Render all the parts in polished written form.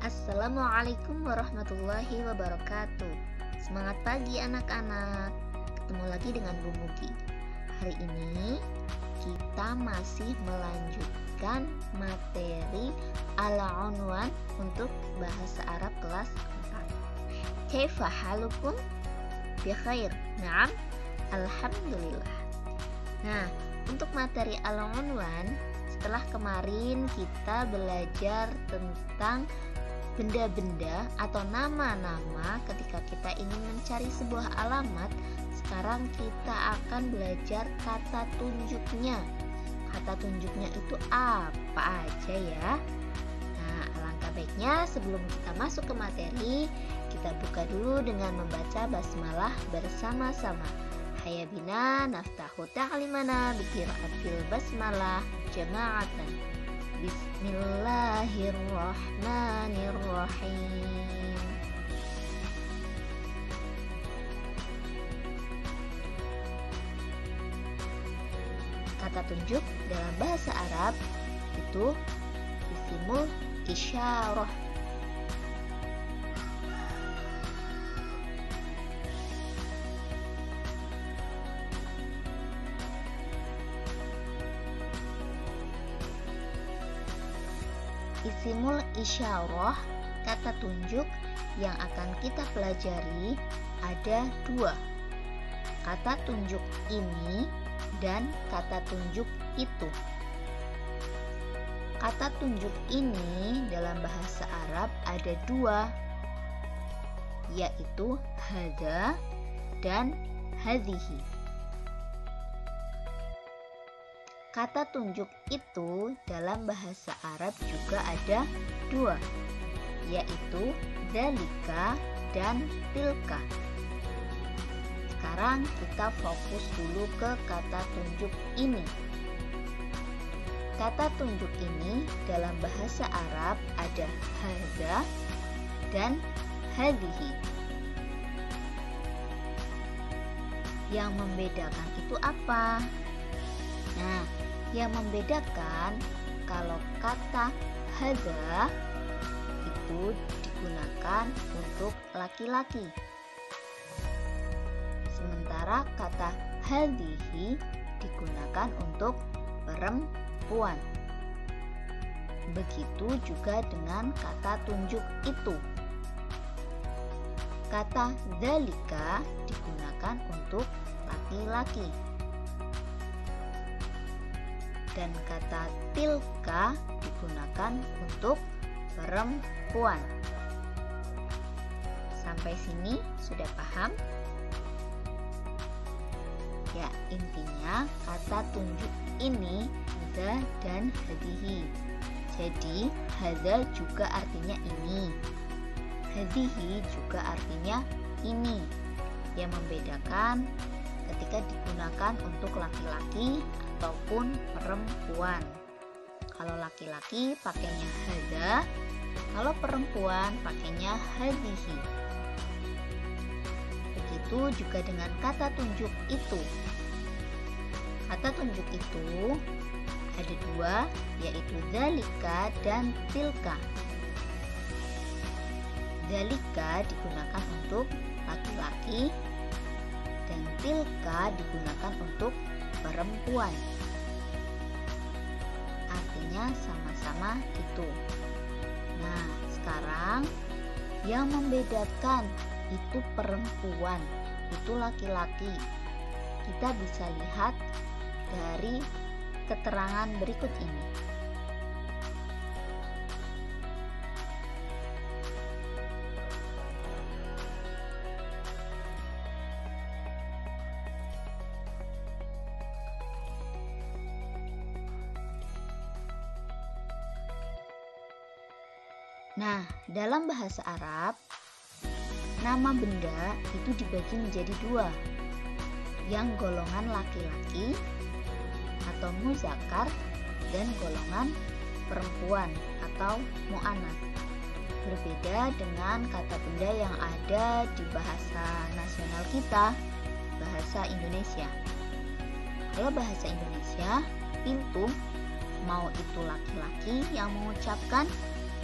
Assalamualaikum warahmatullahi wabarakatuh. Semangat pagi anak-anak. Ketemu lagi dengan Bu Mugi. Hari ini kita masih melanjutkan materi al-unwan untuk bahasa Arab kelas 4. Kaifa halukum? Bi khair. Naam. Alhamdulillah. Nah, untuk materi al-unwan, setelah kemarin kita belajar tentang benda-benda atau nama-nama ketika kita ingin mencari sebuah alamat, sekarang kita akan belajar kata tunjuknya. Kata tunjuknya itu apa aja ya? Nah, alangkah baiknya sebelum kita masuk ke materi, kita buka dulu dengan membaca basmalah bersama-sama. Hayya bina naftahu ta'limana biqiraatil basmalah jama'atan. Bismillahirrahmanirrahim. Kata tunjuk dalam bahasa Arab itu isimul isyarah. Isimul isyarah, kata tunjuk yang akan kita pelajari ada dua. Kata tunjuk ini dan kata tunjuk itu. Kata tunjuk ini dalam bahasa Arab ada dua, yaitu hadza dan hadhihi. Kata tunjuk itu dalam bahasa Arab juga ada dua, yaitu dzalika dan tilka. Sekarang kita fokus dulu ke kata tunjuk ini. Kata tunjuk ini dalam bahasa Arab ada hadza dan hadhihi. Yang membedakan itu apa? Nah, yang membedakan kalau kata hadza itu digunakan untuk laki-laki, sementara kata hadhihi digunakan untuk perempuan. Begitu juga dengan kata tunjuk itu. Kata dzalika digunakan untuk laki-laki, dan kata tilka digunakan untuk perempuan. Sampai sini sudah paham? Ya, intinya kata tunjuk ini hadza dan hadhihi. Jadi hadza juga artinya ini, hadhihi juga artinya ini. Yang membedakan ketika digunakan untuk laki-laki ataupun perempuan. Kalau laki-laki pakainya hadza, kalau perempuan pakainya hadhihi. Begitu juga dengan kata tunjuk itu. Kata tunjuk itu ada dua, yaitu dzalika dan tilka. Dzalika digunakan untuk laki-laki dan tilka digunakan untuk perempuan. Artinya sama-sama itu. Nah, sekarang yang membedakan itu perempuan, itu laki-laki. Kita bisa lihat dari keterangan berikut ini. Nah, dalam bahasa Arab, nama benda itu dibagi menjadi dua, yang golongan laki-laki atau muzakkar dan golongan perempuan atau mu'anats. Berbeda dengan kata benda yang ada di bahasa nasional kita, bahasa Indonesia. Kalau bahasa Indonesia, pintu mau itu laki-laki yang mengucapkan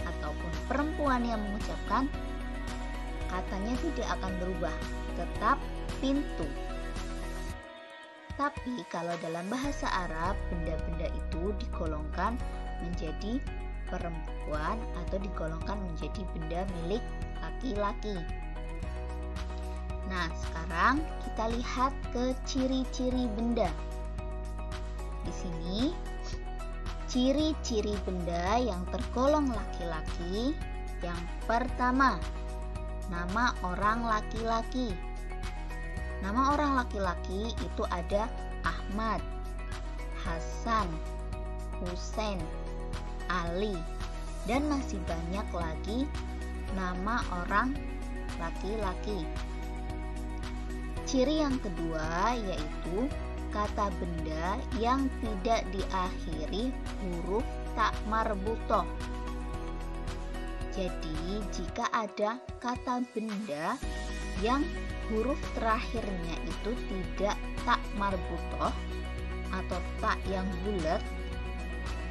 atau ataupun perempuan yang mengucapkan, katanya tidak akan berubah, tetap pintu. Tapi kalau dalam bahasa Arab, benda-benda itu digolongkan menjadi perempuan atau digolongkan menjadi benda milik laki-laki. Nah, sekarang kita lihat ke ciri-ciri benda. Di sini, ciri-ciri benda yang tergolong laki-laki. Yang pertama, nama orang laki-laki. Nama orang laki-laki itu ada Ahmad, Hasan, Husain, Ali, dan masih banyak lagi nama orang laki-laki. Ciri yang kedua yaitu kata benda yang tidak diakhiri huruf tak marbutoh. Jadi jika ada kata benda yang huruf terakhirnya itu tidak tak marbutoh atau tak yang bulat,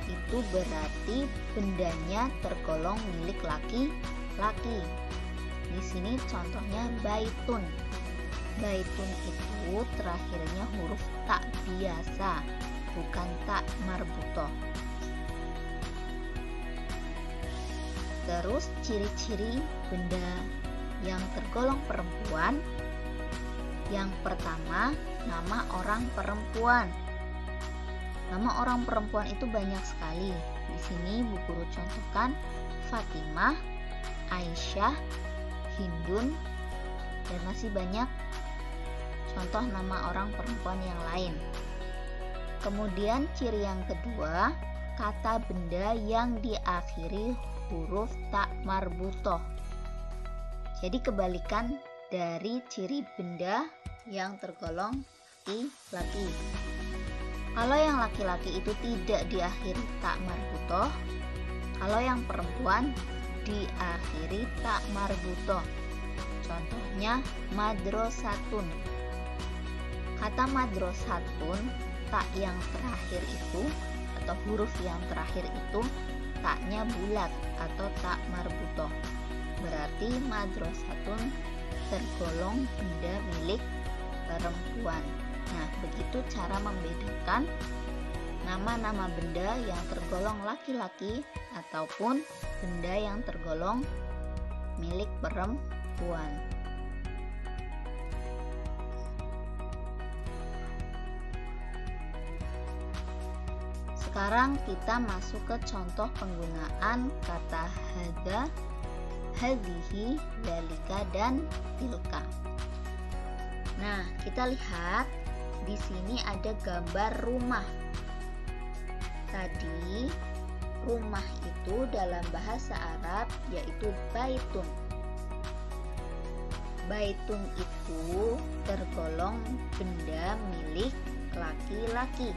itu berarti bendanya tergolong milik laki-laki. Di sini contohnya baitun. Baitun itu terakhirnya huruf tak biasa, bukan tak marbutoh. Terus ciri-ciri benda yang tergolong perempuan. Yang pertama, nama orang perempuan. Nama orang perempuan itu banyak sekali. Di sini Bu Guru contohkan Fatimah, Aisyah, Hindun, dan masih banyak contoh nama orang perempuan yang lain. Kemudian ciri yang kedua, kata benda yang diakhiri huruf tak marbutoh. Jadi kebalikan dari ciri benda yang tergolong laki-laki. Kalau yang laki-laki itu tidak diakhiri tak marbutoh, kalau yang perempuan diakhiri tak marbutoh. Contohnya madrasatun. Kata madrasatun, tak yang terakhir itu atau huruf yang terakhir itu taknya bulat atau tak marbutoh. Berarti madrasatun tergolong benda milik perempuan. Nah, begitu cara membedakan nama-nama benda yang tergolong laki-laki ataupun benda yang tergolong milik perempuan. Sekarang kita masuk ke contoh penggunaan kata hadza, hadhihi, dzalika, dan tilka. Nah, kita lihat di sini ada gambar rumah. Tadi rumah itu dalam bahasa Arab yaitu baitun. Baitun itu tergolong benda milik laki-laki.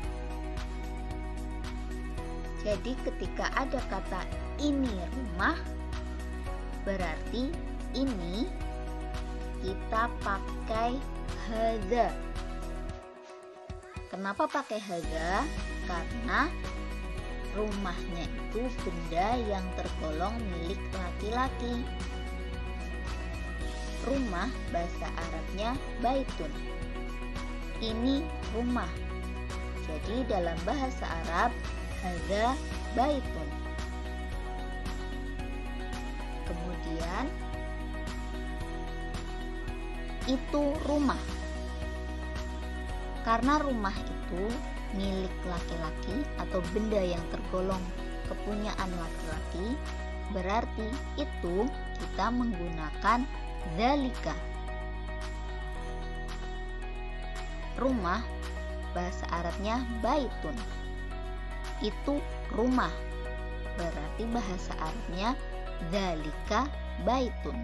Jadi ketika ada kata ini rumah, berarti ini kita pakai hadza. Kenapa pakai hadza? Karena rumahnya itu benda yang tergolong milik laki-laki. Rumah bahasa Arabnya baitun. Ini rumah. Jadi dalam bahasa Arab hadza baitun. Kemudian itu rumah. Karena rumah itu milik laki-laki atau benda yang tergolong kepunyaan laki-laki, berarti itu kita menggunakan dzalika. Rumah bahasa Arabnya baitun. Itu rumah. Berarti bahasa Arabnya dzalika baitun.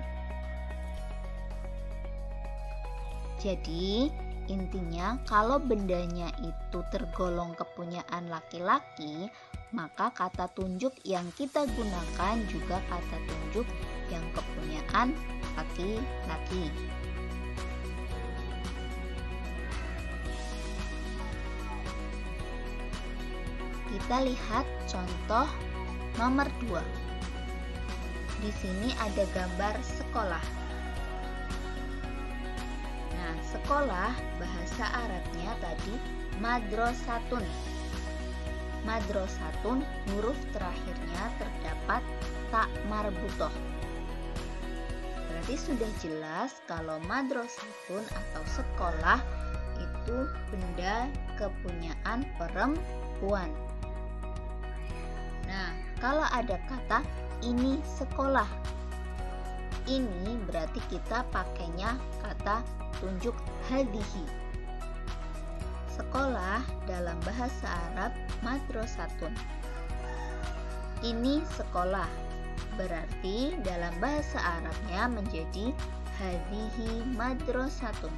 Jadi intinya kalau bendanya itu tergolong kepunyaan laki-laki, maka kata tunjuk yang kita gunakan juga kata tunjuk yang kepunyaan laki-laki. Kita lihat contoh nomor 2. Di sini ada gambar sekolah. Nah, sekolah bahasa Arabnya tadi madrasatun. Madrasatun, huruf terakhirnya terdapat ta marbutoh. Berarti sudah jelas kalau madrasatun atau sekolah itu benda kepunyaan perempuan. Nah, kalau ada kata ini sekolah, ini berarti kita pakainya kata tunjuk hadhihi. Sekolah dalam bahasa Arab madrasatun. Ini sekolah, berarti dalam bahasa Arabnya menjadi hadhihi madrasatun.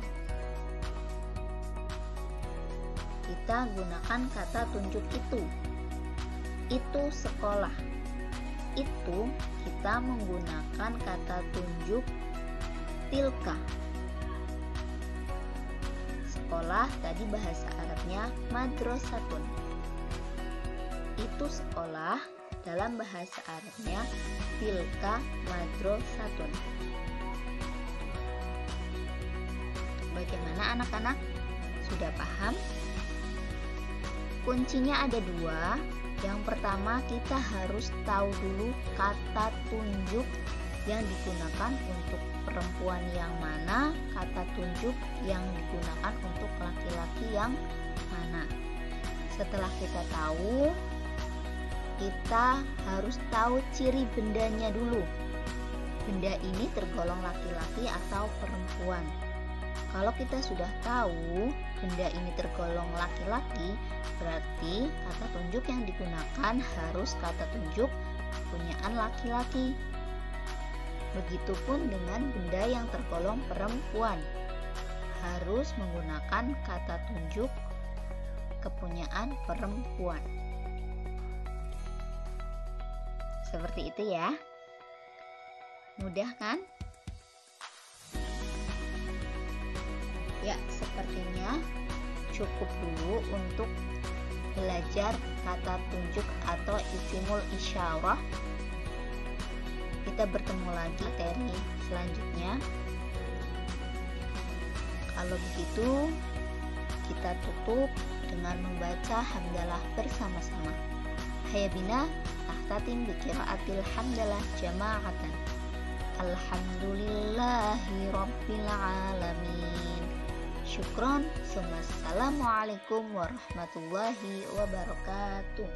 Kita gunakan kata tunjuk itu. Itu sekolah. Itu kita menggunakan kata tunjuk tilka. Sekolah tadi bahasa Arabnya madrasatun. Itu sekolah dalam bahasa Arabnya tilka madrasatun. Bagaimana anak-anak? Sudah paham? Kuncinya ada dua. Yang pertama, kita harus tahu dulu kata tunjuk yang digunakan untuk perempuan yang mana, kata tunjuk yang digunakan untuk laki-laki yang mana. Setelah kita tahu, kita harus tahu ciri bendanya dulu. Benda ini tergolong laki-laki atau perempuan. Kalau kita sudah tahu benda ini tergolong laki-laki, berarti kata tunjuk yang digunakan harus kata tunjuk kepunyaan laki-laki. Begitupun dengan benda yang tergolong perempuan, harus menggunakan kata tunjuk kepunyaan perempuan. Seperti itu ya. Mudah kan? Ya, sepertinya cukup dulu untuk belajar kata tunjuk atau isimul isyarah. Kita bertemu lagi materi selanjutnya. Kalau begitu, kita tutup dengan membaca hamdalah bersama-sama. Hayya bina tahtatim bi qiraatil hamdalah jama'atan. Alhamdulillahi rabbil alamin. Syukron. Assalamualaikum warahmatullahi wabarakatuh.